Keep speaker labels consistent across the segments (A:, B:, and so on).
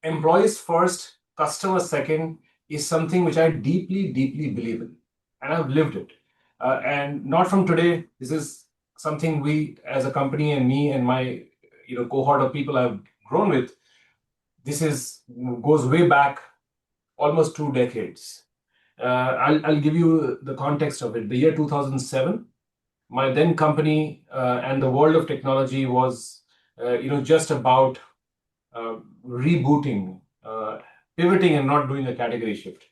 A: employees first, customer second is something which I deeply, deeply believe in, and I've lived it. And not from today. This is something we, as a company, and me and my cohort of people I've grown with. This is goes way back, almost 2 decades. I'll give you the context of it. The year 2007, my then company and the world of technology was, just about rebooting, pivoting, and not doing a category shift.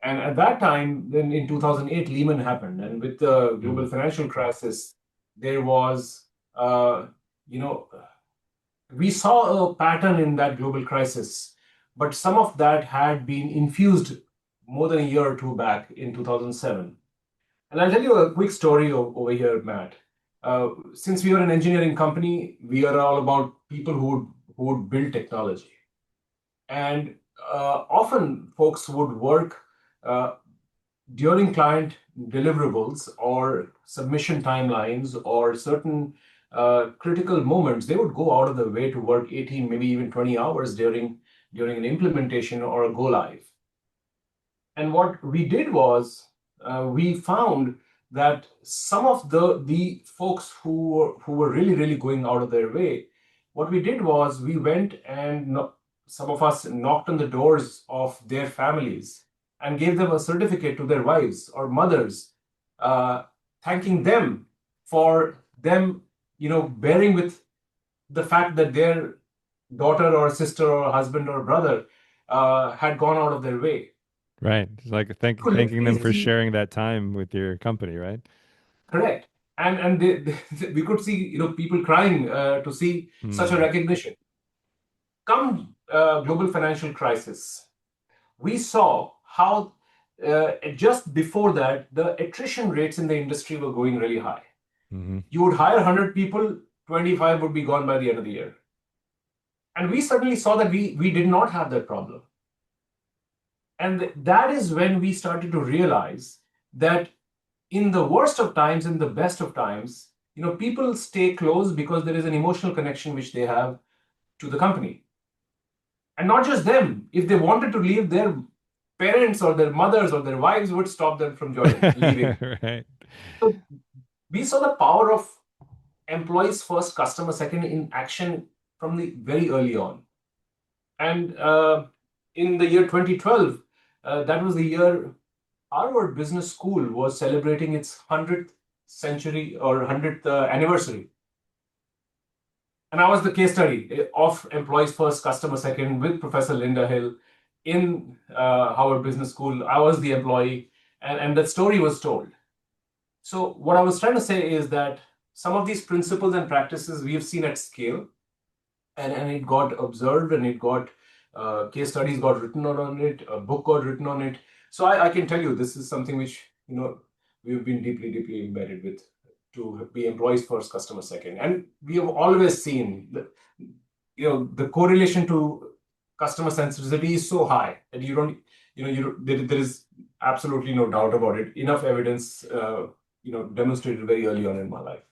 A: And at that time, then in 2008, Lehman happened, and with the global financial crisis, there was, you know, we saw a pattern in that global crisis, but some of that had been infused more than a year or two back in 2007. And I'll tell you a quick story over here, Matt. Since we are an engineering company, we are all about people who would build technology. And often folks would work uh, during client deliverables or submission timelines or certain critical moments. They would go out of their way to work 18, maybe even 20 hours during an implementation or a go live. And what we did was we found that some of the folks who were really, really going out of their way, what we did was we went and some of us knocked on the doors of their families and gave them a certificate to their wives or mothers, thanking them for them, bearing with the fact that their daughter or sister or husband or brother had gone out of their way.
B: Right. It's like
A: Could
B: thanking
A: literally
B: them for
A: see.
B: sharing that time with your company, right?
A: Correct. And we could see people crying to see such a
B: Mm.
A: recognition. Come global financial crisis, we saw how just before that the attrition rates in the industry were going really high.
B: Hmm.
A: You would hire 100 people, 25 would be gone by the end of the year. And we suddenly saw that we did not have that problem. And that is when we started to realize that in the worst of times, in the best of times, people stay close because there is an emotional connection which they have to the company. And not just them, if they wanted to leave, their parents or their mothers or their wives would stop them from joining, leaving.
B: Right.
A: So we saw the power of employees first, customer second in action from the very early on. And in the year 2012, that was the year Harvard Business School was celebrating its 100th century or 100th anniversary. And I was the case study of employees first, customer second with Professor Linda Hill in Harvard Business School. I was the employee, and that story was told. So, what I was trying to say is that some of these principles and practices we have seen at scale, and it got observed, and it got case studies got written on it, a book got written on it. So I can tell you this is something which we've been deeply, deeply embedded with, to be employees first, customer second. And we have always seen that the correlation to customer centricity is so high that you don't there is absolutely no doubt about it. Enough evidence demonstrated very early on in my life.